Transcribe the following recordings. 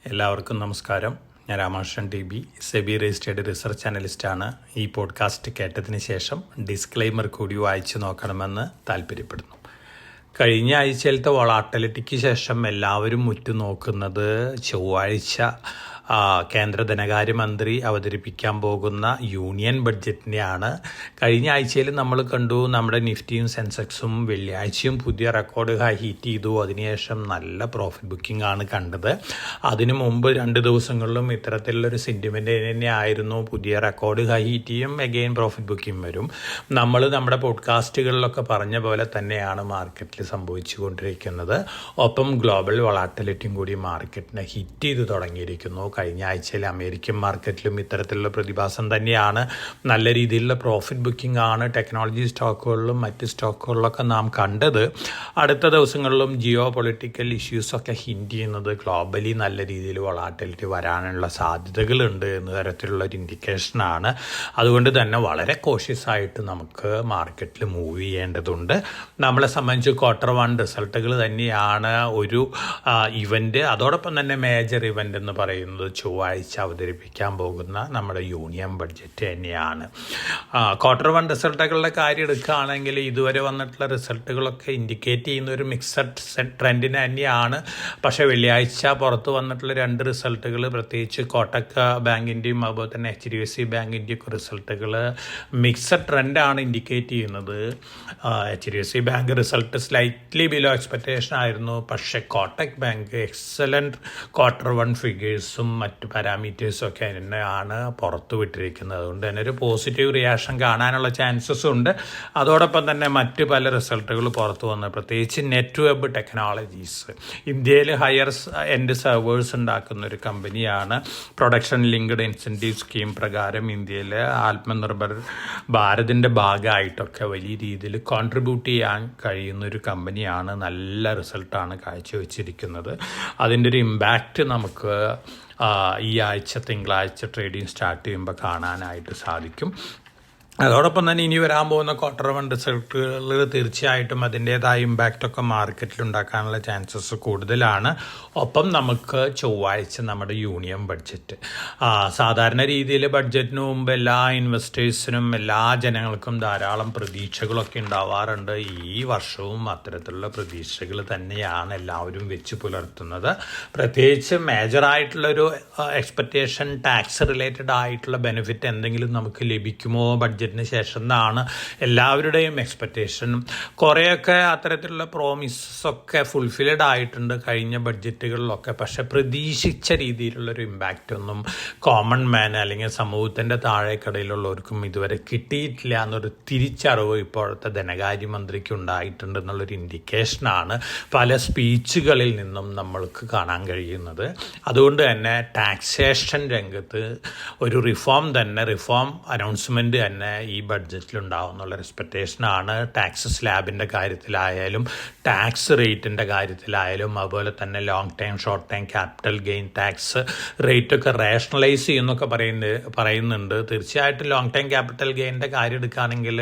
എല്ലാവർക്കും നമസ്കാരം. ഞാൻ Ramakrishnan T SEBI registered research അനലിസ്റ്റാണ്. ഈ പോഡ്കാസ്റ്റ് കേട്ടതിന് ശേഷം ഡിസ്ക്ലെയിമർ കൂടി വായിച്ചു നോക്കണമെന്ന് താല്പര്യപ്പെടുന്നു. കഴിഞ്ഞ ആഴ്ചയിലത്തെ വോളാട്ടിലിറ്റിക്ക് ശേഷം എല്ലാവരും ഉറ്റുനോക്കുന്നത് ചൊവ്വാഴ്ച കേന്ദ്ര ധനകാര്യമന്ത്രി അവതരിപ്പിക്കാൻ പോകുന്ന യൂണിയൻ ബഡ്ജറ്റിനെയാണ്. കഴിഞ്ഞ ആഴ്ചയിൽ നമ്മൾ കണ്ടു നമ്മുടെ നിഫ്റ്റിയും സെൻസെക്സും വെള്ളിയാഴ്ചയും പുതിയ റെക്കോർഡ് ഹൈ ഹിറ്റ് ചെയ്തു. അതിനുശേഷം നല്ല പ്രോഫിറ്റ് ബുക്കിംഗ് ആണ് കണ്ടത്. അതിനു മുമ്പ് 2 ദിവസങ്ങളിലും ഇത്തരത്തിലുള്ളൊരു സെൻറ്റിമെൻ്റ് തന്നെയായിരുന്നു. പുതിയ റെക്കോർഡ് ഹൈ ഹിറ്റ് ചെയ്യും, എഗെയിൻ പ്രോഫിറ്റ് ബുക്കിംഗ് വരും. നമ്മൾ നമ്മുടെ പോഡ്കാസ്റ്റുകളിലൊക്കെ പറഞ്ഞ പോലെ തന്നെയാണ് മാർക്കറ്റിൽ സംഭവിച്ചു കൊണ്ടിരിക്കുന്നത്. ഒപ്പം ഗ്ലോബൽ വോളാട്ടിലിറ്റിയും കൂടി മാർക്കറ്റിനെ ഹിറ്റ് ചെയ്ത് തുടങ്ങിയിരിക്കുന്നു. കഴിഞ്ഞ ആഴ്ചയിൽ അമേരിക്കൻ മാർക്കറ്റിലും ഇത്തരത്തിലുള്ള പ്രതിഭാസം തന്നെയാണ്. നല്ല രീതിയിലുള്ള പ്രോഫിറ്റ് ബുക്കിംഗ് ആണ് ടെക്നോളജി സ്റ്റോക്കുകളിലും മറ്റ് സ്റ്റോക്കുകളിലൊക്കെ നാം കണ്ടത്. അടുത്ത ദിവസങ്ങളിലും ജിയോ പൊളിറ്റിക്കൽ ഇഷ്യൂസൊക്കെ ഹിൻഡ് ചെയ്യുന്നത് ഗ്ലോബലി നല്ല രീതിയിൽ വോളാട്ടിലിറ്റി വരാനുള്ള സാധ്യതകളുണ്ട് എന്ന തരത്തിലുള്ളൊരു ഇൻഡിക്കേഷനാണ്. അതുകൊണ്ട് തന്നെ വളരെ കോഷ്യസ് ആയിട്ട് നമുക്ക് മാർക്കറ്റിൽ മൂവ് ചെയ്യേണ്ടതുണ്ട്. നമ്മളെ സംബന്ധിച്ച് Q1 റിസൾട്ടുകൾ തന്നെയാണ് ഒരു ഇവൻ്റ്. അതോടൊപ്പം തന്നെ മേജർ ഇവൻ്റ് എന്ന് പറയുന്നത് ചൊവ്വാഴ്ച അവതരിപ്പിക്കാൻ പോകുന്ന നമ്മുടെ യൂണിയൻ ബഡ്ജറ്റ് തന്നെയാണ്. Q1 റിസൾട്ടുകളുടെ കാര്യം എടുക്കുകയാണെങ്കിൽ ഇതുവരെ വന്നിട്ടുള്ള റിസൾട്ടുകളൊക്കെ ഇൻഡിക്കേറ്റ് ചെയ്യുന്ന ഒരു മിക്സഡ് ട്രെൻഡിന് തന്നെയാണ്. പക്ഷേ വെള്ളിയാഴ്ച പുറത്ത് വന്നിട്ടുള്ള 2 റിസൾട്ടുകൾ, പ്രത്യേകിച്ച് കോട്ടക് ബാങ്കിൻ്റെയും അതുപോലെ തന്നെ HDFC ബാങ്കിൻ്റെയും ഒക്കെ റിസൾട്ടുകൾ മിക്സഡ് ട്രെൻഡാണ് ഇൻഡിക്കേറ്റ് ചെയ്യുന്നത്. HDFC bank result slightly below expectation ആയിരുന്നു. പക്ഷേ കോട്ടക് ബാങ്ക് എക്സലൻറ്റ് Q1 ഫിഗേഴ്സും മറ്റ് പാരാമീറ്റേഴ്സും ഒക്കെ തന്നെയാണ് പുറത്തു വിട്ടിരിക്കുന്നത്. അതുകൊണ്ട് തന്നെ ഒരു പോസിറ്റീവ് റിയാക്ഷൻ കാണാനുള്ള ചാൻസസ് ഉണ്ട്. അതോടൊപ്പം തന്നെ മറ്റ് പല റിസൾട്ടുകൾ പുറത്തു വന്ന്, പ്രത്യേകിച്ച് നെറ്റ് വെബ് ടെക്നോളജീസ് ഇന്ത്യയിൽ ഹയർ എൻഡ് സെർവേഴ്സ് ഉണ്ടാക്കുന്ന ഒരു കമ്പനിയാണ്. പ്രൊഡക്ഷൻ ലിങ്ക്ഡ് ഇൻസെൻറ്റീവ് സ്കീം പ്രകാരം ഇന്ത്യയിൽ ആത്മനിർഭർ ഭാരതിൻ്റെ ഭാഗമായിട്ടൊക്കെ വലിയ രീതിയിൽ കോൺട്രിബ്യൂട്ട് ചെയ്യാൻ കഴിയുന്ന ഒരു കമ്പനിയാണ്. നല്ല റിസൾട്ടാണ് കാഴ്ചവെച്ചിരിക്കുന്നത്. അതിൻ്റെ ഒരു ഇമ്പാക്റ്റ് നമുക്ക് ഈ ആഴ്ച തിങ്കളാഴ്ച ട്രേഡിംഗ് സ്റ്റാർട്ട് ചെയ്യുമ്പോൾ കാണാനായിട്ട് സാധിക്കും. അതോടൊപ്പം തന്നെ ഇനി വരാൻ പോകുന്ന Q1 റിസൾട്ടുകൾ തീർച്ചയായിട്ടും അതിൻ്റേതായ ഇമ്പാക്റ്റൊക്കെ മാർക്കറ്റിൽ ഉണ്ടാക്കാനുള്ള ചാൻസസ് കൂടുതലാണ്. ഒപ്പം നമുക്ക് ചൊവ്വാഴ്ച നമ്മുടെ യൂണിയൻ ബഡ്ജറ്റ്. സാധാരണ രീതിയിൽ ബഡ്ജറ്റിന് മുമ്പ് എല്ലാ ഇൻവെസ്റ്റേഴ്സിനും എല്ലാ ജനങ്ങൾക്കും ധാരാളം പ്രതീക്ഷകളൊക്കെ ഉണ്ടാവാറുണ്ട്. ഈ വർഷവും അത്തരത്തിലുള്ള പ്രതീക്ഷകൾ തന്നെയാണ് എല്ലാവരും വെച്ച് പുലർത്തുന്നത്. പ്രത്യേകിച്ച് മേജറായിട്ടുള്ളൊരു എക്സ്പെക്റ്റേഷൻ ടാക്സ് റിലേറ്റഡ് ആയിട്ടുള്ള ബെനിഫിറ്റ് എന്തെങ്കിലും നമുക്ക് ലഭിക്കുമോ ബഡ്ജറ്റിന് ശേഷം എന്നാണ് എല്ലാവരുടെയും എക്സ്പെക്റ്റേഷൻ. കുറേയൊക്കെ അത്തരത്തിലുള്ള പ്രോമിസൊക്കെ ഫുൾഫിൽഡ് ആയിട്ടുണ്ട് കഴിഞ്ഞ ബഡ്ജറ്റുകളിലൊക്കെ. പക്ഷേ പ്രതീക്ഷിച്ച രീതിയിലുള്ളൊരു ഇമ്പാക്റ്റ് ഒന്നും കോമൺ മാൻ അല്ലെങ്കിൽ സമൂഹത്തിൻ്റെ താഴേക്കടയിലുള്ളവർക്കും ഇതുവരെ കിട്ടിയിട്ടില്ല എന്നൊരു തിരിച്ചറിവ് ഇപ്പോഴത്തെ ധനകാര്യമന്ത്രിക്ക് ഉണ്ടായിട്ടുണ്ട് എന്നുള്ളൊരു ഇൻഡിക്കേഷനാണ് പല സ്പീച്ചുകളിൽ നിന്നും നമ്മൾക്ക് കാണാൻ കഴിയുന്നത്. അതുകൊണ്ട് തന്നെ ടാക്സേഷൻ രംഗത്ത് ഒരു റിഫോം അനൗൺസ്മെൻറ്റ് തന്നെ ഈ ബഡ്ജറ്റിലുണ്ടാവും എന്നുള്ളൊരു എക്സ്പെക്റ്റേഷനാണ്. ടാക്സ് സ്ലാബിൻ്റെ കാര്യത്തിലായാലും ടാക്സ് റേറ്റിൻ്റെ കാര്യത്തിലായാലും അതുപോലെ തന്നെ long time short time capital gain tax റേറ്റൊക്കെ റേഷണലൈസ് ചെയ്യുന്നൊക്കെ പറയുന്നുണ്ട്. തീർച്ചയായിട്ടും ലോങ് ടൈം ക്യാപിറ്റൽ ഗെയിൻ്റെ കാര്യം എടുക്കുകയാണെങ്കിൽ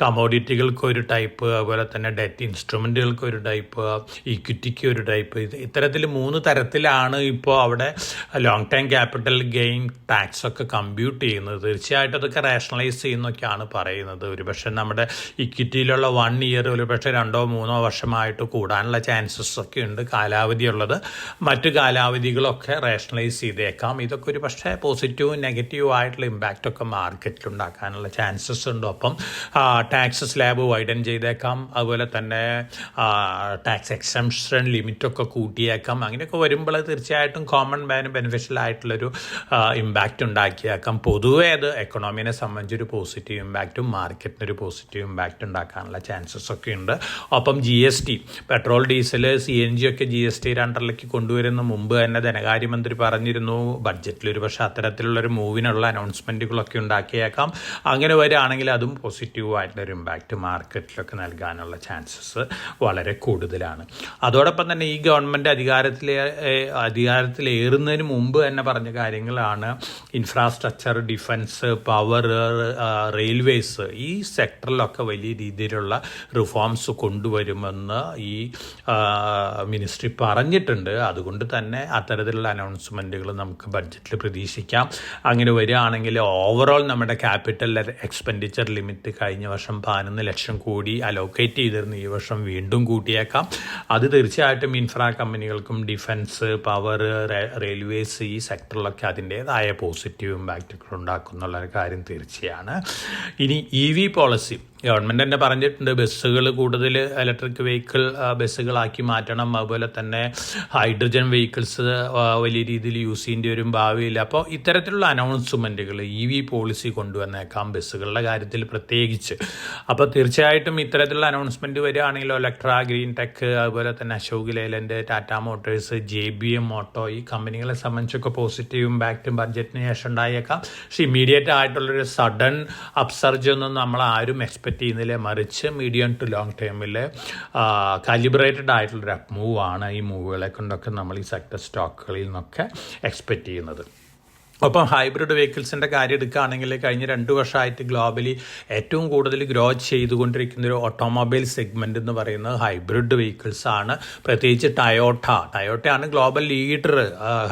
കമോഡിറ്റികൾക്ക് ഒരു ടൈപ്പ്, അതുപോലെ തന്നെ ഡെറ്റ് ഇൻസ്ട്രുമെൻറ്റുകൾക്ക് ഒരു ടൈപ്പ്, ഇക്വിറ്റിക്ക് ഒരു ടൈപ്പ്, ഇത്തരത്തിൽ 3 തരത്തിലാണ് ഇപ്പോൾ അവിടെ long time capital gain tax ഒക്കെ കമ്പ്യൂട്ട് ചെയ്യുന്നത്. തീർച്ചയായിട്ടും അതൊക്കെ റേഷണലൈസ് ചെയ്യുന്നൊക്കെയാണ് പറയുന്നത്. ഒരുപക്ഷെ നമ്മുടെ ഇക്വിറ്റിയിലുള്ള 1 ഇയർ ഒരുപക്ഷെ 2-3 വർഷമായിട്ട് കൂടാനുള്ള ചാൻസസ് ഒക്കെ ഉണ്ട് കാലാവധിയുള്ളത്. മറ്റു കാലാവധികളൊക്കെ റേഷണലൈസ് ചെയ്തേക്കാം. ഇതൊക്കെ ഒരു പക്ഷേ പോസിറ്റീവും നെഗറ്റീവും ആയിട്ടുള്ള ഇമ്പാക്റ്റൊക്കെ മാർക്കറ്റിൽ ഉണ്ടാക്കാനുള്ള ചാൻസസ് ഉണ്ട്. ഒപ്പം ടാക്സ് സ്ലാബ് വൈഡൻ ചെയ്തേക്കാം. അതുപോലെ തന്നെ ടാക്സ് എക്സംഷൻ ലിമിറ്റൊക്കെ കൂട്ടിയേക്കാം. അങ്ങനെയൊക്കെ വരുമ്പോൾ തീർച്ചയായിട്ടും കോമൺ മാന് ബെനിഫിഷ്യൽ ആയിട്ടുള്ളൊരു ഇമ്പാക്റ്റ് ഉണ്ടാക്കിയേക്കാം. പൊതുവേ അത് എക്കണോമിനെ സംബന്ധിച്ചൊരു പോസിറ്റീവ് ഇമ്പാക്റ്റും മാർക്കറ്റിനൊരു പോസിറ്റീവ് ഇമ്പാക്റ്റ് ഉണ്ടാക്കാനുള്ള ചാൻസസ് ഒക്കെ ഉണ്ട്. ഒപ്പം GST, പെട്രോൾ, ഡീസൽ, CNG ഒക്കെ GST അണ്ടറിലേക്ക് കൊണ്ടുവരുന്ന മുമ്പ് തന്നെ ധനകാര്യമന്ത്രി പറഞ്ഞിരുന്നു ബഡ്ജറ്റിൽ ഒരു പക്ഷേ അത്തരത്തിലുള്ളൊരു മൂവിനുള്ള അനൗൺസ്മെൻറ്റുകളൊക്കെ ഉണ്ടാക്കിയേക്കാം. അങ്ങനെ വരികയാണെങ്കിൽ അതും പോസിറ്റീവായിട്ടുള്ളൊരു ഇമ്പാക്റ്റ് മാർക്കറ്റിലൊക്കെ നൽകാനുള്ള ചാൻസസ് വളരെ കൂടുതലാണ്. അതോടൊപ്പം തന്നെ ഈ ഗവൺമെൻറ് അധികാരത്തിലേറുന്നതിന് മുമ്പ് തന്നെ പറഞ്ഞ കാര്യങ്ങളാണ് ഇൻഫ്രാസ്ട്രക്ചർ, ഡിഫൻസ്, പവർ, റെയിൽവേസ്, ഈ സെക്ടറിലൊക്കെ വലിയ രീതിയിലുള്ള റിഫോംസ് കൊണ്ടുവരുമെന്ന് ഈ മിനിസ്ട്രി പറഞ്ഞിട്ടുണ്ട്. അതുകൊണ്ട് തന്നെ അത്തരത്തിലുള്ള അനൗൺസ്മെൻറ്റുകൾ നമുക്ക് ബഡ്ജറ്റിൽ പ്രതീക്ഷിക്കാം. അങ്ങനെ വരികയാണെങ്കിൽ ഓവറോൾ നമ്മുടെ ക്യാപിറ്റൽ എക്സ്പെൻഡിച്ചർ ലിമിറ്റ് കഴിഞ്ഞ വർഷം 11 ലക്ഷം കോടി അലോക്കേറ്റ് ചെയ്തിരുന്നു, ഈ വർഷം വീണ്ടും കൂട്ടിയേക്കാം. അത് തീർച്ചയായിട്ടും ഇൻഫ്രാ കമ്പനികൾക്കും ഡിഫൻസ്, പവർ, റെയിൽവേസ്, ഈ സെക്ടറിലൊക്കെ അതിൻ്റേതായ പോസിറ്റീവ് ഇമ്പാക്റ്റുകൾ ഉണ്ടാക്കുന്നുള്ള കാര്യം തീർച്ചയാണ്. ഇനി EV പോളിസി ഗവൺമെൻറ് തന്നെ പറഞ്ഞിട്ടുണ്ട്, ബസ്സുകൾ കൂടുതൽ ഇലക്ട്രിക് വെഹിക്കിൾ ബസ്സുകളാക്കി മാറ്റണം, അതുപോലെ തന്നെ ഹൈഡ്രജൻ വെഹിക്കിൾസ് വലിയ രീതിയിൽ യൂസ് ചെയ്യേണ്ടി വരും ഭാവിയിൽ. അപ്പോൾ ഇത്തരത്തിലുള്ള അനൗൺസ്മെൻറ്റുകൾ EV പോളിസി കൊണ്ടുവന്നേക്കാം ബസ്സുകളുടെ കാര്യത്തിൽ പ്രത്യേകിച്ച്. അപ്പോൾ തീർച്ചയായിട്ടും ഇത്തരത്തിലുള്ള അനൗൺസ്മെൻറ്റ് വരികയാണെങ്കിലോ ഇലക്ട്ര, ഗ്രീൻ ടെക്, അതുപോലെ തന്നെ Ashok Leyland, Tata Motors, JBM auto, ഈ കമ്പനികളെ സംബന്ധിച്ചൊക്കെ പോസിറ്റീവ് ഇമ്പാക്റ്റ് ബഡ്ജറ്റിന് ശേഷം ഉണ്ടായേക്കാം. പക്ഷേ ഇമ്മീഡിയറ്റ് ആയിട്ടുള്ളൊരു സഡൻ അപ്സർജ് ഒന്നും നമ്മൾ ആരും എക്സ്പെക്ട് ചെയ്യുന്നില്ല. മറിച്ച് മീഡിയം ടു ലോങ് ടേമിൽ കാലിബ്രേറ്റഡ് ആയിട്ടുള്ളൊരു അപ്പ് മൂവാണ് ഈ മൂവുകളെ കൊണ്ടൊക്കെ നമ്മൾ ഈ സെക്ടർ സ്റ്റോക്കുകളിൽ നിന്നൊക്കെ എക്സ്പെക്റ്റ് ചെയ്യുന്നത്. ഒപ്പം ഹൈബ്രിഡ് വെഹിക്കിൾസിൻ്റെ കാര്യം എടുക്കുകയാണെങ്കിൽ കഴിഞ്ഞ 2 വർഷമായിട്ട് ഗ്ലോബലി ഏറ്റവും കൂടുതൽ ഗ്രോ ചെയ്തുകൊണ്ടിരിക്കുന്ന ഒരു ഓട്ടോമൊബൈൽ സെഗ്മെൻ്റ് എന്ന് പറയുന്നത് ഹൈബ്രിഡ് വെഹിക്കിൾസ് ആണ്. പ്രത്യേകിച്ച് ടയോട്ടയാണ് global leader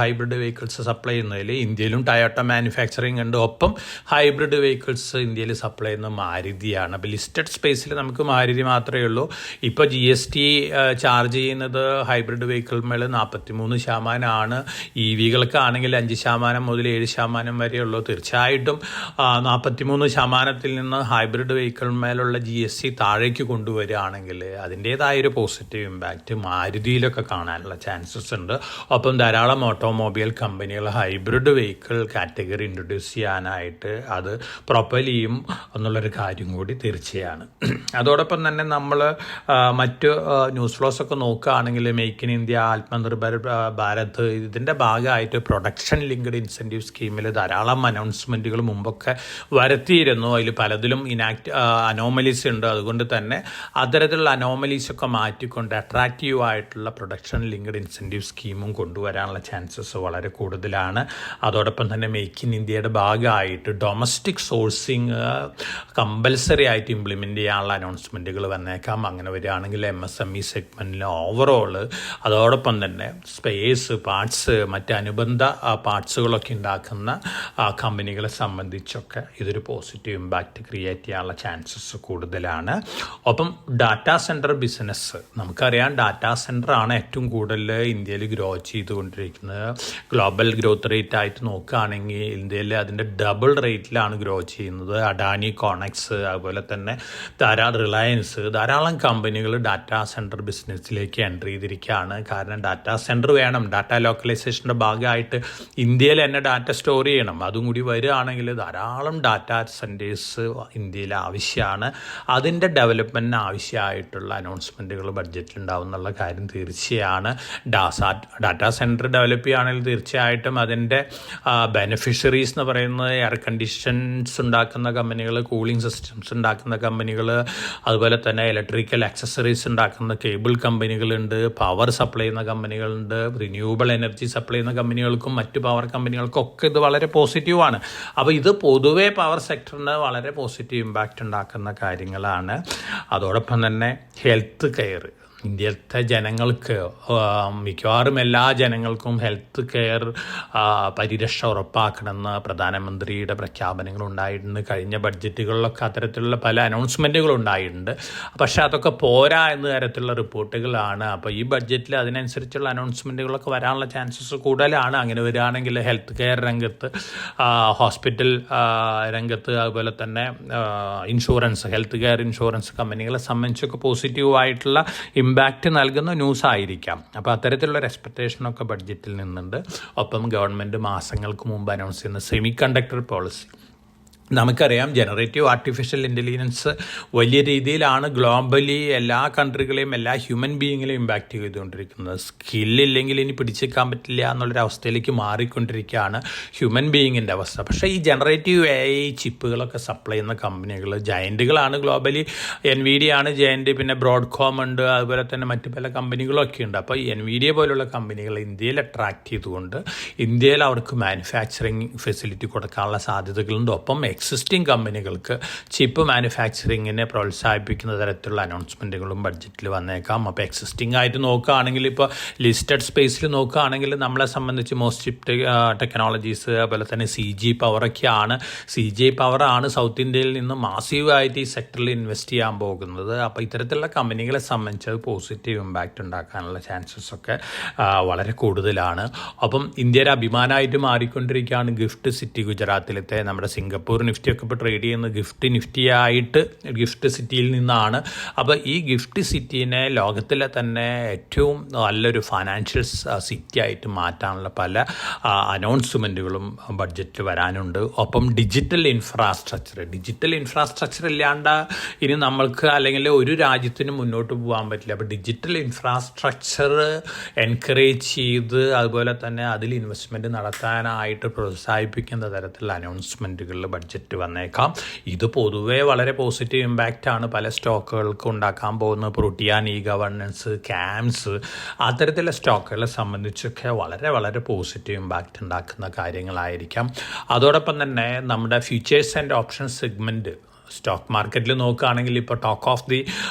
hybrid vehicles supply ചെയ്യുന്നതിൽ. ഇന്ത്യയിലും ടയോട്ട മാനുഫാക്ചറിങ് ഉണ്ട്. ഒപ്പം ഹൈബ്രിഡ് വെഹിക്കിൾസ് ഇന്ത്യയിൽ സപ്ലൈ ചെയ്യുന്ന മാരുതിയാണ്. അപ്പോൾ ലിസ്റ്റഡ് സ്പേസിൽ നമുക്ക് മാരുതി മാത്രമേ ഉള്ളൂ. ഇപ്പോൾ GST ചാർജ് ചെയ്യുന്നത് ഹൈബ്രിഡ് വെഹിക്കിൾ മേൽ 43%. EVകൾക്കാണെങ്കിൽ 5% മുതൽ 7% വരെയുള്ളൂ. തീർച്ചയായിട്ടും 43% നിന്ന് ഹൈബ്രിഡ് വെഹിക്കിൾ മേലുള്ള GST താഴേക്ക് കൊണ്ടുവരികയാണെങ്കിൽ അതിൻ്റേതായൊരു പോസിറ്റീവ് ഇമ്പാക്റ്റ് മാരുതിയിലൊക്കെ കാണാനുള്ള ചാൻസസ് ഉണ്ട്. ഒപ്പം ധാരാളം ഓട്ടോമൊബൈൽ കമ്പനികൾ ഹൈബ്രിഡ് വെഹിക്കിൾ കാറ്റഗറി ഇൻട്രൊഡ്യൂസ് ചെയ്യാനായിട്ട് അത് പ്രൊപ്പൽ ചെയ്യും എന്നുള്ളൊരു കാര്യം കൂടി തീർച്ചയാണ്. അതോടൊപ്പം തന്നെ നമ്മൾ മറ്റ് ന്യൂസ് ഫ്ലോസ് ഒക്കെ നോക്കുകയാണെങ്കിൽ make in India, Atmanirbhar Bharat, ഇതിൻ്റെ ഭാഗമായിട്ട് പ്രൊഡക്ഷൻ ലിങ്ക്ഡ് ഇൻസെൻറ്റീവ് സ്കീമിൽ ധാരാളം അനൗൺസ്മെൻറ്റുകൾ മുമ്പൊക്കെ വരുത്തിയിരുന്നു. അതിൽ പലതിലും അനോമലീസ് ഉണ്ട്. അതുകൊണ്ട് തന്നെ അത്തരത്തിലുള്ള അനോമലീസൊക്കെ മാറ്റിക്കൊണ്ട് അട്രാക്റ്റീവ് ആയിട്ടുള്ള പ്രൊഡക്ഷൻ ലിങ്ക്ഡ് ഇൻസെൻറ്റീവ് സ്കീമും കൊണ്ടുവരാനുള്ള ചാൻസസ് വളരെ കൂടുതലാണ്. അതോടൊപ്പം തന്നെ മേക്ക് ഇൻ ഇന്ത്യയുടെ ഭാഗമായിട്ട് ഡൊമസ്റ്റിക് സോഴ്സിങ് കമ്പൽസറി ആയിട്ട് ഇംപ്ലിമെൻ്റ് ചെയ്യാനുള്ള അനൗൺസ്മെൻറ്റുകൾ വന്നേക്കാം. അങ്ങനെ വരികയാണെങ്കിൽ MSME സെഗ്മെൻറ്റിൽ ഓവറോൾ, അതോടൊപ്പം തന്നെ സ്പേസ്, പാർട്സ്, മറ്റ് അനുബന്ധ പാർട്സുകളൊക്കെ ഉണ്ടാക്കുന്ന കമ്പനികളെ സംബന്ധിച്ചൊക്കെ ഇതൊരു പോസിറ്റീവ് ഇമ്പാക്റ്റ് ക്രിയേറ്റ് ചെയ്യാനുള്ള ചാൻസസ് കൂടുതലാണ്. ഒപ്പം ഡാറ്റാ സെൻറ്റർ ബിസിനസ്, നമുക്കറിയാം ഡാറ്റാ സെൻറ്ററാണ് ഏറ്റവും കൂടുതൽ ഇന്ത്യയിൽ ഗ്രോ ചെയ്തുകൊണ്ടിരിക്കുന്നത്. ഗ്ലോബൽ ഗ്രോത്ത് റേറ്റ് ആയിട്ട് നോക്കുകയാണെങ്കിൽ ഇന്ത്യയിൽ അതിൻ്റെ ഡബിൾ റേറ്റിലാണ് ഗ്രോ ചെയ്യുന്നത്. അഡാനി, കോണക്സ്, അതുപോലെ തന്നെ റിലയൻസ്, ധാരാളം കമ്പനികൾ ഡാറ്റാ സെൻറ്റർ ബിസിനസ്സിലേക്ക് എൻ്റർ ചെയ്തിരിക്കുകയാണ്. കാരണം ഡാറ്റാ സെൻറ്റർ വേണം, ഡാറ്റ ലോക്കലൈസേഷൻ്റെ ഭാഗമായിട്ട് ഇന്ത്യയിൽ തന്നെ ഡാറ്റ സ്റ്റോർ ചെയ്യണം. അതും കൂടി വരികയാണെങ്കിൽ ധാരാളം ഡാറ്റാ സെൻറ്റേഴ്സ് ഇന്ത്യയിൽ ആവശ്യമാണ്. അതിൻ്റെ ഡെവലപ്മെൻറ്റിന് ആവശ്യമായിട്ടുള്ള അനൗൺസ്മെൻറ്റുകൾ ബഡ്ജറ്റിൽ ഉണ്ടാവും എന്നുള്ള കാര്യം തീർച്ചയാണ്. ഡാറ്റാ സെൻറ്റർ ഡെവലപ്പ് ചെയ്യുകയാണെങ്കിൽ തീർച്ചയായിട്ടും അതിൻ്റെ ബെനിഫിഷ്യറീസ് എന്ന് പറയുന്നത് എയർ കണ്ടീഷൻസ് ഉണ്ടാക്കുന്ന കമ്പനികൾ, കൂളിംഗ് സിസ്റ്റംസ് ഉണ്ടാക്കുന്ന കമ്പനികൾ, അതുപോലെ തന്നെ ഇലക്ട്രിക്കൽ ആക്സസറീസ് ഉണ്ടാക്കുന്ന കേബിൾ കമ്പനികളുണ്ട്, പവർ സപ്ലൈ ചെയ്യുന്ന കമ്പനികളുണ്ട്, റിന്യൂവബിൾ എനർജി സപ്ലൈ ചെയ്യുന്ന കമ്പനികൾക്കും മറ്റു പവർ കമ്പനികൾക്കൊക്കെ ഇത് വളരെ പോസിറ്റീവാണ്. അപ്പോൾ ഇത് പൊതുവേ പവർ സെക്ടറിന് വളരെ പോസിറ്റീവ് ഇമ്പാക്റ്റ് ഉണ്ടാക്കുന്ന കാര്യങ്ങളാണ്. അതോടൊപ്പം തന്നെ ഹെൽത്ത് കെയർ, ഇന്ത്യയിലത്തെ ജനങ്ങൾക്ക് മിക്കവാറും എല്ലാ ജനങ്ങൾക്കും ഹെൽത്ത് കെയർ പരിരക്ഷ ഉറപ്പാക്കണമെന്ന് പ്രധാനമന്ത്രിയുടെ പ്രഖ്യാപനങ്ങൾ ഉണ്ടായിട്ടുണ്ട്. കഴിഞ്ഞ ബഡ്ജറ്റുകളിലൊക്കെ അത്തരത്തിലുള്ള പല അനൗൺസ്മെൻറ്റുകൾ ഉണ്ടായിട്ടുണ്ട്. പക്ഷേ അതൊക്കെ പോരാ എന്ന തരത്തിലുള്ള റിപ്പോർട്ടുകളാണ്. അപ്പോൾ ഈ ബഡ്ജറ്റിൽ അതിനനുസരിച്ചുള്ള അനൗൺസ്മെൻറ്റുകളൊക്കെ വരാനുള്ള ചാൻസസ് കൂടുതലാണ്. അങ്ങനെ വരികയാണെങ്കിൽ ഹെൽത്ത് കെയർ രംഗത്ത്, ഹോസ്പിറ്റൽ രംഗത്ത്, അതുപോലെ തന്നെ ഇൻഷുറൻസ്, ഹെൽത്ത് കെയർ ഇൻഷുറൻസ് കമ്പനികളെ സംബന്ധിച്ചൊക്കെ പോസിറ്റീവായിട്ടുള്ള ഇമ്പാക്റ്റ് നൽകുന്ന ന്യൂസ് ആയിരിക്കാം. അപ്പോൾ അത്തരത്തിലുള്ള എക്സ്പെക്റ്റേഷനൊക്കെ ബഡ്ജറ്റിൽ നിന്നുണ്ട്. ഒപ്പം ഗവൺമെൻറ് മാസങ്ങൾക്ക് മുമ്പ് അനൗൺസ് ചെയ്യുന്ന സെമി കണ്ടക്ടർ പോളിസി, നമുക്കറിയാം ജനറേറ്റീവ് ആർട്ടിഫിഷ്യൽ ഇൻ്റലിജൻസ് വലിയ രീതിയിലാണ് ഗ്ലോബലി എല്ലാ കൺട്രികളെയും എല്ലാ ഹ്യൂമൻ ബീയിങ്ങിലെയും ഇമ്പാക്റ്റ് ചെയ്തുകൊണ്ടിരിക്കുന്നത്. സ്കില്ലില്ലെങ്കിൽ ഇനി പിടിച്ചേക്കാൻ പറ്റില്ല എന്നുള്ളൊരവസ്ഥയിലേക്ക് മാറിക്കൊണ്ടിരിക്കുകയാണ് ഹ്യൂമൻ ബീയിങ്ങിൻ്റെ അവസ്ഥ. പക്ഷേ ഈ ജനറേറ്റീവ് AI ചിപ്പുകളൊക്കെ സപ്ലൈ ചെയ്യുന്ന കമ്പനികൾ ജയൻറ്റുകളാണ് ഗ്ലോബലി. NVIDIA ആണ് ജയൻറ്റ്, പിന്നെ ബ്രോഡ്കോം ഉണ്ട്, അതുപോലെ തന്നെ മറ്റു പല കമ്പനികളൊക്കെ ഉണ്ട്. അപ്പോൾ NVIDIA പോലുള്ള കമ്പനികൾ ഇന്ത്യയിൽ അട്രാക്റ്റ് ചെയ്തുകൊണ്ട് ഇന്ത്യയിൽ അവർക്ക് മാനുഫാക്ചറിങ് ഫെസിലിറ്റി കൊടുക്കാനുള്ള സാധ്യതകളുണ്ട്. ഒപ്പം എക്സിസ്റ്റിംഗ് കമ്പനികൾക്ക് ചിപ്പ് മാനുഫാക്ചറിങ്ങിനെ പ്രോത്സാഹിപ്പിക്കുന്ന തരത്തിലുള്ള അനൗൺസ്മെൻറ്റുകളും ബഡ്ജറ്റിൽ വന്നേക്കാം. അപ്പോൾ എക്സിസ്റ്റിംഗ് ആയിട്ട് നോക്കുകയാണെങ്കിൽ ഇപ്പോൾ ലിസ്റ്റഡ് സ്പേസിൽ നോക്കുകയാണെങ്കിൽ നമ്മളെ സംബന്ധിച്ച് മോസ്റ്റ് ചിപ്പ് ടെക്നോളജീസ് അതുപോലെ തന്നെ CG പവറൊക്കെയാണ്. CG പവറാണ് സൗത്ത് ഇന്ത്യയിൽ നിന്ന് മാസീവായിട്ട് ഈ സെക്ടറിൽ ഇൻവെസ്റ്റ് ചെയ്യാൻ പോകുന്നത്. അപ്പോൾ ഇത്തരത്തിലുള്ള കമ്പനികളെ സംബന്ധിച്ച് അത് പോസിറ്റീവ് ഇമ്പാക്റ്റ് ഉണ്ടാക്കാനുള്ള ചാൻസസ് ഒക്കെ വളരെ കൂടുതലാണ്. അപ്പം ഇന്ത്യയുടെ അഭിമാനമായിട്ട് മാറിക്കൊണ്ടിരിക്കുകയാണ് ഗിഫ്റ്റ് സിറ്റി. ഗുജറാത്തിലത്തെ നമ്മുടെ സിംഗപ്പൂർ നിഫ്റ്റിയൊക്കെ ഇപ്പോൾ ട്രേഡ് ചെയ്യുന്നത് നിഫ്റ്റിയായിട്ട് ഗിഫ്റ്റ് സിറ്റിയിൽ നിന്നാണ്. അപ്പോൾ ഈ ഗിഫ്റ്റ് സിറ്റീനെ ലോകത്തിലെ തന്നെ ഏറ്റവും നല്ലൊരു ഫൈനാൻഷ്യൽ സിറ്റി ആയിട്ട് മാറ്റാനുള്ള പല അനൗൺസ്മെൻറ്റുകളും ബഡ്ജറ്റിൽ വരാനുണ്ട്. ഒപ്പം ഡിജിറ്റൽ ഇൻഫ്രാസ്ട്രക്ചർ ഇല്ലാണ്ട് ഇനി നമ്മൾക്ക് അല്ലെങ്കിൽ ഒരു രാജ്യത്തിനും മുന്നോട്ട് പോകാൻ പറ്റില്ല. അപ്പോൾ ഡിജിറ്റൽ ഇൻഫ്രാസ്ട്രക്ചർ എൻകറേജ് ചെയ്ത് അതുപോലെ തന്നെ അതിൽ ഇൻവെസ്റ്റ്മെൻറ്റ് നടത്താനായിട്ട് പ്രോത്സാഹിപ്പിക്കുന്ന തരത്തിലുള്ള അനൗൺസ്മെൻറ്റുകളിൽ ബഡ്ജറ്റ് വന്നേക്കാം. ഇത് പൊതുവേ വളരെ പോസിറ്റീവ് ഇമ്പാക്റ്റാണ് പല സ്റ്റോക്കുകൾക്കും ഉണ്ടാക്കാൻ പോകുന്നത്. പ്രോട്ടിയാൻ, ഗവർണൻസ്, ക്യാംസ് അത്തരത്തിലുള്ള സ്റ്റോക്കുകളെ സംബന്ധിച്ചൊക്കെ വളരെ വളരെ പോസിറ്റീവ് ഇമ്പാക്റ്റ് ഉണ്ടാക്കുന്ന കാര്യങ്ങളായിരിക്കാം. അതോടൊപ്പം തന്നെ നമ്മുടെ futures and option segment stock മാർക്കറ്റിൽ നോക്കുകയാണെങ്കിൽ ഇപ്പോൾ ടോക്ക് ഓഫ് ദി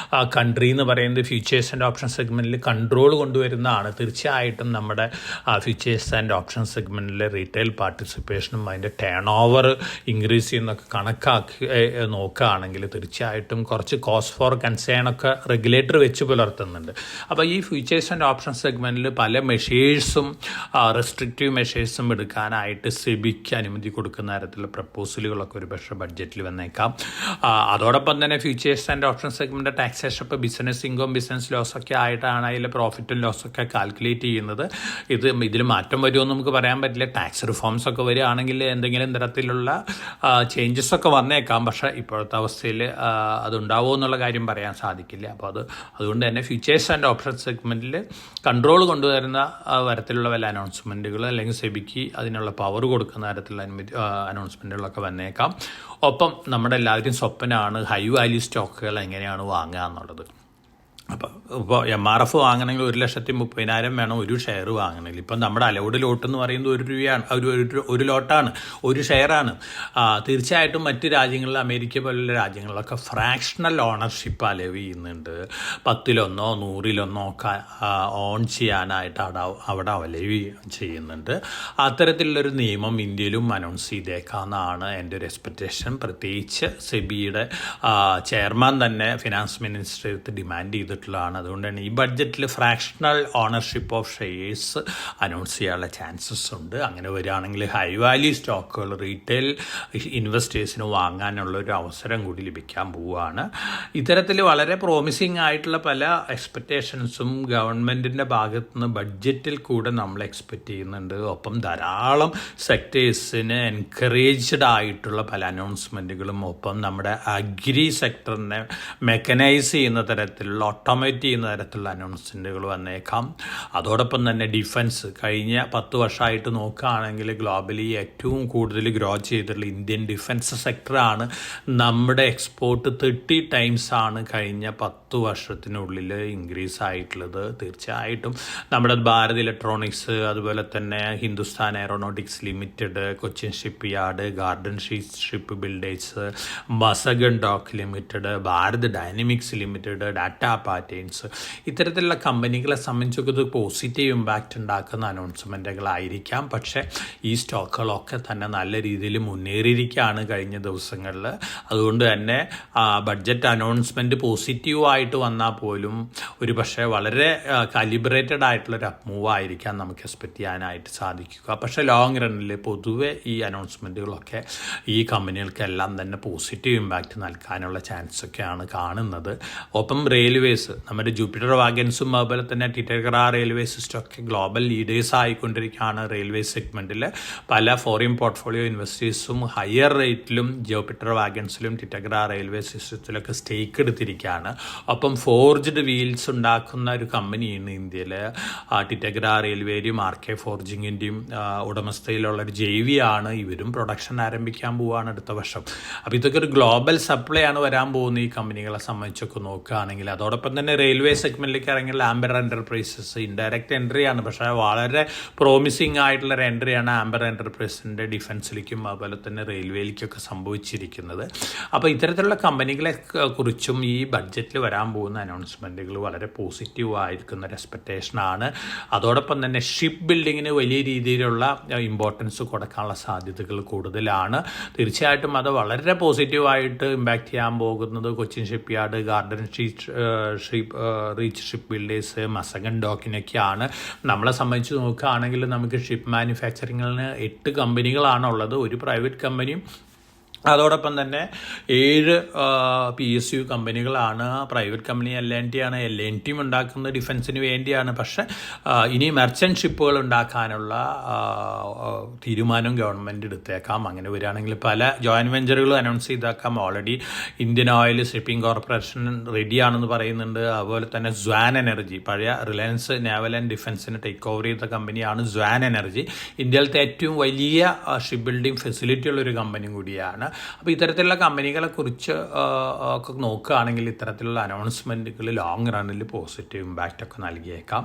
കൺട്രി എന്ന് പറയുന്നത് ഫ്യൂച്ചേഴ്സ് ആൻഡ് ഓപ്ഷൻ സെഗ്മെൻറ്റിൽ കൺട്രോൾ കൊണ്ടുവരുന്നതാണ്. തീർച്ചയായിട്ടും നമ്മുടെ ഫ്യൂച്ചേഴ്സ് ആൻഡ് ഓപ്ഷൻ സെഗ്മെൻറ്റിലെ റീറ്റെയിൽ പാർട്ടിസിപ്പേഷനും അതിൻ്റെ ടേൺ ഓവർ ഇൻക്രീസ് ചെയ്യുന്നൊക്കെ കണക്കാക്കി നോക്കുകയാണെങ്കിൽ തീർച്ചയായിട്ടും കുറച്ച് കോസ്റ്റ് ഫോർ കൺസേൺ ഒക്കെ റെഗുലേറ്റർ വെച്ച് പുലർത്തുന്നുണ്ട്. അപ്പോൾ ഈ ഫ്യൂച്ചേഴ്സ് ആൻഡ് ഓപ്ഷൻ സെഗ്മെൻറ്റിൽ പല മെഷേഴ്സും റെസ്ട്രിക്റ്റീവ് മെഷേഴ്സും എടുക്കാനായിട്ട് സെബിക്ക് അനുമതി കൊടുക്കുന്ന തരത്തിലുള്ള പ്രപ്പോസലുകളൊക്കെ ഒരു പക്ഷേ ബഡ്ജറ്റിൽ വന്നേക്കാം. അതോടൊപ്പം തന്നെ futures and option segment taxation ഇപ്പോൾ ബിസിനസ് ഇൻകം, ബിസിനസ് ലോസൊക്കെ ആയിട്ടാണ് അതിൽ പ്രോഫിറ്റും ലോസൊക്കെ കാൽക്കുലേറ്റ് ചെയ്യുന്നത്. ഇതിൽ മാറ്റം വരുമെന്ന് നമുക്ക് പറയാൻ പറ്റില്ല. ടാക്സ് റിഫോംസ് ഒക്കെ വരികയാണെങ്കിൽ എന്തെങ്കിലും തരത്തിലുള്ള ചേഞ്ചസ് ഒക്കെ വന്നേക്കാം. പക്ഷേ ഇപ്പോഴത്തെ അവസ്ഥയിൽ അതുണ്ടാവുമോ എന്നുള്ള കാര്യം പറയാൻ സാധിക്കില്ല. അപ്പോൾ അതുകൊണ്ട് തന്നെ ഫ്യൂച്ചേഴ്സ് ആൻഡ് ഓപ്ഷൻ സെഗ്മെൻറ്റിൽ കൺട്രോൾ കൊണ്ടുവരുന്ന തരത്തിലുള്ള വല്ല അനൗൺസ്മെൻറ്റുകൾ അല്ലെങ്കിൽ സെബിക്ക് അതിനുള്ള പവർ കൊടുക്കുന്ന തരത്തിലുള്ള അനൗൺസ്മെൻറ്റുകളൊക്കെ വന്നേക്കാം. ഒപ്പം നമ്മുടെ എല്ലാവരും സ്വപ്നമാണ് ഹൈ വാല്യൂ സ്റ്റോക്കുകൾ എങ്ങനെയാണ് വാങ്ങുക എന്നുള്ളത്. ഇപ്പോൾ MRF വാങ്ങണമെങ്കിൽ 1,30,000 വേണം ഒരു ഷെയർ വാങ്ങണമെങ്കിൽ. ഇപ്പം നമ്മുടെ അലൗഡ് ലോട്ട് എന്ന് പറയുന്നത് 1 രൂപയാണ്, ഒരു ലോട്ടാണ്, ഒരു ഷെയറാണ്. തീർച്ചയായിട്ടും മറ്റ് രാജ്യങ്ങളിൽ അമേരിക്ക പോലുള്ള രാജ്യങ്ങളിലൊക്കെ ഫ്രാക്ഷണൽ ഓണർഷിപ്പ് അലവ് ചെയ്യുന്നുണ്ട്. 10-1 100 ഒക്കെ ഓൺ ചെയ്യാനായിട്ട് അവിടെ അലവ് ചെയ്യുന്നുണ്ട്. അത്തരത്തിലുള്ളൊരു നിയമം ഇന്ത്യയിലും അനൗൺസ് ചെയ്തേക്കാമെന്നാണ് എൻ്റെ ഒരു എക്സ്പെക്റ്റേഷൻ. പ്രത്യേകിച്ച് സെബിയുടെ ചെയർമാൻ തന്നെ ഫിനാൻസ് മിനിസ്റ്റർ ഡിമാൻഡ് ചെയ്തിട്ടുള്ളതാണ്. അതുകൊണ്ട് തന്നെ ഈ ബഡ്ജറ്റിൽ fractional ownership of shares announce ചെയ്യാനുള്ള ചാൻസസ് ഉണ്ട്. അങ്ങനെ വരികയാണെങ്കിൽ ഹൈ വാല്യൂ സ്റ്റോക്കുകൾ റീറ്റെയിൽ ഇൻവെസ്റ്റേഴ്സിന് വാങ്ങാനുള്ള ഒരു അവസരം കൂടി ലഭിക്കാൻ പോവുകയാണ്. ഇത്തരത്തിൽ വളരെ പ്രോമിസിങ് ആയിട്ടുള്ള പല എക്സ്പെക്റ്റേഷൻസും ഗവൺമെൻറ്റിൻ്റെ ഭാഗത്തു നിന്ന് ബഡ്ജറ്റിൽ കൂടെ നമ്മൾ എക്സ്പെക്റ്റ് ചെയ്യുന്നുണ്ട്. ഒപ്പം ധാരാളം സെക്ടേഴ്സിന് എൻകറേജ്ഡ് ആയിട്ടുള്ള പല അനൗൺസ്മെൻറ്റുകളും ഒപ്പം നമ്മുടെ അഗ്രി സെക്ടറിനെ മെക്കനൈസ് ചെയ്യുന്ന തരത്തിലുള്ള ഓട്ടോമേറ്റ് ചെയ്യുന്ന തരത്തിലുള്ള അനൗൺസ്മെൻറ്റുകൾ വന്നേക്കാം. അതോടൊപ്പം തന്നെ ഡിഫൻസ് കഴിഞ്ഞ 10 വർഷമായിട്ട് നോക്കുകയാണെങ്കിൽ ഗ്ലോബലി ഏറ്റവും കൂടുതൽ ഗ്രോ ചെയ്തിട്ടുള്ള ഇന്ത്യൻ ഡിഫൻസ് സെക്ടറാണ്. നമ്മുടെ എക്സ്പോർട്ട് 30 ടൈംസ് ആണ് കഴിഞ്ഞ 10 വർഷത്തിനുള്ളിൽ ഇൻക്രീസ് ആയിട്ടുള്ളത്. തീർച്ചയായിട്ടും നമ്മുടെ ഭാരത് ഇലക്ട്രോണിക്സ്, അതുപോലെ തന്നെ Hindustan Aeronautics Limited, Cochin Shipyard, Garden Ship Builders, Mazagon Dock Limited, Bharat Dynamics Limited, Data Patterns ഇത്തരത്തിലുള്ള കമ്പനികളെ സംബന്ധിച്ചൊക്കെ ഇത് പോസിറ്റീവ് ഇമ്പാക്റ്റ് ഉണ്ടാക്കുന്ന അനൗൺസ്മെൻറ്റുകളായിരിക്കാം. പക്ഷേ ഈ സ്റ്റോക്കുകളൊക്കെ തന്നെ നല്ല രീതിയിൽ മുന്നേറിയിരിക്കുകയാണ് കഴിഞ്ഞ ദിവസങ്ങളിൽ. അതുകൊണ്ട് തന്നെ ബഡ്ജറ്റ് അനൗൺസ്മെൻറ്റ് പോസിറ്റീവായിട്ട് വന്നാൽ പോലും ഒരു പക്ഷേ വളരെ കാലിബ്രേറ്റഡ് ആയിട്ടുള്ളൊരു അപ്മൂവ് ആയിരിക്കാം നമുക്ക് എക്സ്പെക്റ്റ് ചെയ്യാനായിട്ട് സാധിക്കുക. പക്ഷേ ലോങ് റണ്ണിൽ പൊതുവെ ഈ അനൗൺസ്മെൻറ്റുകളൊക്കെ ഈ കമ്പനികൾക്കെല്ലാം തന്നെ പോസിറ്റീവ് ഇമ്പാക്റ്റ് നൽകാനുള്ള ചാൻസൊക്കെയാണ് കാണുന്നത്. ഒപ്പം റെയിൽവേസ് നമ്മുടെ ജൂപ്പിറ്റർ വാഗൻസും അതുപോലെ തന്നെ ടിറ്റഗ്ര റെയിൽവേ സിസ്റ്റമൊക്കെ ഗ്ലോബൽ ലീഡേഴ്സ് ആയിക്കൊണ്ടിരിക്കുകയാണ്. റെയിൽവേ സെഗ്മെൻറ്റിൽ പല ഫോറിൻ പോർട്ട്ഫോളിയോ ഇൻവെസ്റ്റേഴ്സും ഹയർ റേറ്റിലും ജൂപ്പിറ്റർ വാഗൻസിലും ടിറ്റഗ്ര റെയിൽവേ സിസ്റ്റത്തിലൊക്കെ സ്റ്റേക്ക് എടുത്തിരിക്കുകയാണ്. ഒപ്പം ഫോർജ്ഡ് വീൽസ് ഉണ്ടാക്കുന്ന ഒരു കമ്പനിയാണ് ഇന്ത്യയിൽ ടിറ്റഗ്ര റെയിൽവേയും RK ഫോർജിങ്ങിൻ്റെയും ഉടമസ്ഥയിലുള്ളൊരു JV-ആണ്. ഇവരും പ്രൊഡക്ഷൻ ആരംഭിക്കാൻ പോവുകയാണ് അടുത്ത വർഷം. അപ്പോൾ ഇതൊക്കെ ഒരു ഗ്ലോബൽ സപ്ലൈ ആണ് വരാൻ പോകുന്ന ഈ കമ്പനികളെ സംബന്ധിച്ചൊക്കെ നോക്കുകയാണെങ്കിൽ. അതോടൊപ്പം അതോടൊപ്പം തന്നെ റെയിൽവേ സെഗ്മെൻറ്റിലേക്ക് ഇറങ്ങിയ ആംബർ എൻ്റർപ്രൈസസ് ഇൻഡയറക്റ്റ് എൻട്രിയാണ്, പക്ഷേ വളരെ പ്രോമിസിങ് ആയിട്ടുള്ളൊരു എൻട്രിയാണ് ആംബർ എൻ്റർപ്രൈസിൻ്റെ ഡിഫൻസിലേക്കും അതുപോലെ തന്നെ റെയിൽവേയിലേക്കൊക്കെ സംഭവിച്ചിരിക്കുന്നത്. അപ്പോൾ ഇത്തരത്തിലുള്ള കമ്പനികളെ കുറിച്ചും ഈ ബഡ്ജറ്റിൽ വരാൻ പോകുന്ന അനൗൺസ്മെൻറ്റുകൾ വളരെ പോസിറ്റീവ് ആയിരിക്കുന്ന ഒരു എക്സ്പെക്റ്റേഷനാണ്. അതോടൊപ്പം തന്നെ ഷിപ്പ് ബിൽഡിങ്ങിന് വലിയ രീതിയിലുള്ള ഇമ്പോർട്ടൻസ് കൊടുക്കാനുള്ള സാധ്യതകൾ കൂടുതലാണ്. തീർച്ചയായിട്ടും അത് വളരെ പോസിറ്റീവായിട്ട് ഇമ്പാക്റ്റ് ചെയ്യാൻ പോകുന്നത് Cochin Shipyard, Garden Reach Ship Builders, Mazagon ഡോക്കിനൊക്കെയാണ്. നമ്മളെ സംബന്ധിച്ച് നോക്കുകയാണെങ്കിൽ നമുക്ക് ഷിപ്പ് മാനുഫാക്ചറിങ്ങിന് 8 കമ്പനികളാണുള്ളത്, ഒരു പ്രൈവറ്റ് കമ്പനിയും അതോടൊപ്പം തന്നെ 7 PSU കമ്പനികളാണ്. പ്രൈവറ്റ് കമ്പനി LNT ആണ്. LNT ഉണ്ടാക്കുന്നത് ഡിഫൻസിന് വേണ്ടിയാണ്. പക്ഷേ ഇനി മെർച്ചൻ്റ് ഷിപ്പുകൾ ഉണ്ടാക്കാനുള്ള തീരുമാനം ഗവൺമെൻറ് എടുത്തേക്കാം. അങ്ങനെ വരികയാണെങ്കിൽ പല ജോയിൻറ്റ് വെഞ്ചറുകളും അനൗൺസ് ചെയ്തേക്കാം. Already Indian Oil Shipping Corporation റെഡിയാണെന്ന് പറയുന്നുണ്ട്. അതുപോലെ തന്നെ സ്വാൻ എനർജി, പഴയ റിലയൻസ് നേവൽ ആൻഡ് ഡിഫൻസിന് ടേക്ക് ഓവർ ചെയ്ത കമ്പനിയാണ് സ്വാൻ എനർജി. ഇന്ത്യയിലത്തെ ഏറ്റവും വലിയ ഷിപ്പ് ബിൽഡിംഗ് ഫെസിലിറ്റി ഉള്ളൊരു കമ്പനി കൂടിയാണ്. അപ്പോൾ ഇത്തരത്തിലുള്ള കമ്പനികളെ കുറിച്ച് ഒക്കെ നോക്കുകയാണെങ്കിൽ ഇത്തരത്തിലുള്ള അനൗൺസ്മെൻറ്റുകൾ ലോങ് റണ്ണിൽ പോസിറ്റീവ് ഇമ്പാക്റ്റ് ഒക്കെ നൽകിയേക്കാം.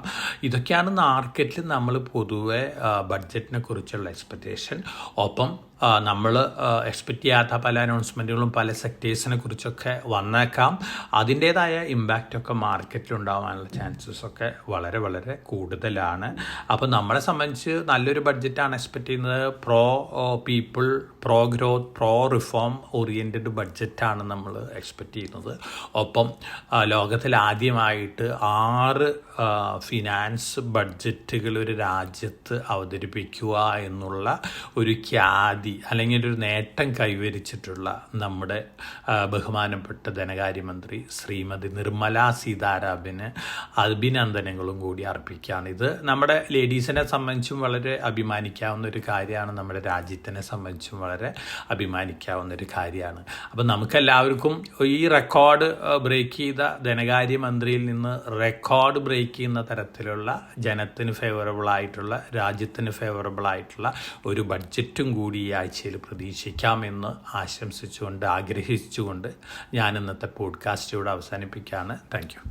ഇതൊക്കെയാണ് മാർക്കറ്റിൽ നമ്മൾ പൊതുവെ ബഡ്ജറ്റിനെ കുറിച്ചുള്ള എക്സ്പെക്റ്റേഷൻ. ഒപ്പം നമ്മൾ എക്സ്പെക്റ്റ് ചെയ്യാത്ത പല അനൗൺസ്മെൻറ്റുകളും പല സെക്ടേഴ്സിനെ കുറിച്ചൊക്കെ വന്നേക്കാം. അതിൻ്റേതായ ഇമ്പാക്റ്റൊക്കെ മാർക്കറ്റിലുണ്ടാകാനുള്ള ചാൻസസ് ഒക്കെ വളരെ വളരെ കൂടുതലാണ്. അപ്പോൾ നമ്മളെ സംബന്ധിച്ച് നല്ലൊരു ബഡ്ജറ്റാണ് എക്സ്പെക്റ്റ് ചെയ്യുന്നത്. Pro people, pro growth, pro reform oriented ബഡ്ജറ്റാണ് നമ്മൾ എക്സ്പെക്റ്റ് ചെയ്യുന്നത്. ഒപ്പം ലോകത്തിൽ ആദ്യമായിട്ട് 6 ഫിനാൻസ് ബഡ്ജറ്റുകൾ ഒരു രാജ്യത്ത് അവതരിപ്പിക്കുക എന്നുള്ള ഒരു ഖ്യാതി അല്ലെങ്കിൽ ഒരു നേട്ടം കൈവരിച്ചിട്ടുള്ള നമ്മുടെ ബഹുമാനപ്പെട്ട ധനകാര്യമന്ത്രി ശ്രീമതി നിർമ്മല സീതാരാമന് അഭിനന്ദനങ്ങളും കൂടി അർപ്പിക്കുകയാണ്. ഇത് നമ്മുടെ ലേഡീസിനെ സംബന്ധിച്ചും വളരെ അഭിമാനിക്കാവുന്ന ഒരു കാര്യമാണ്. നമ്മുടെ രാജ്യത്തിനെ സംബന്ധിച്ചും വളരെ അഭിമാനിക്കാവുന്ന ഒരു കാര്യമാണ്. അപ്പം നമുക്കെല്ലാവർക്കും ഈ റെക്കോർഡ് ബ്രേക്ക് ചെയ്ത ധനകാര്യമന്ത്രിയിൽ നിന്ന് റെക്കോർഡ് ബ്രേക്ക് ചെയ്യുന്ന തരത്തിലുള്ള ജനത്തിന് ഫേവറബിൾ ആയിട്ടുള്ള, രാജ്യത്തിന് ഫേവറബിൾ ആയിട്ടുള്ള ഒരു ബഡ്ജറ്റും കൂടി ഈ ആഴ്ചയിൽ പ്രതീക്ഷിക്കാമെന്ന് ആശംസിച്ചുകൊണ്ട് ആഗ്രഹിച്ചുകൊണ്ട് ഞാൻ ഇന്നത്തെ പോഡ്കാസ്റ്റ് ഇവിടെ അവസാനിപ്പിക്കുകയാണ്. Thank you.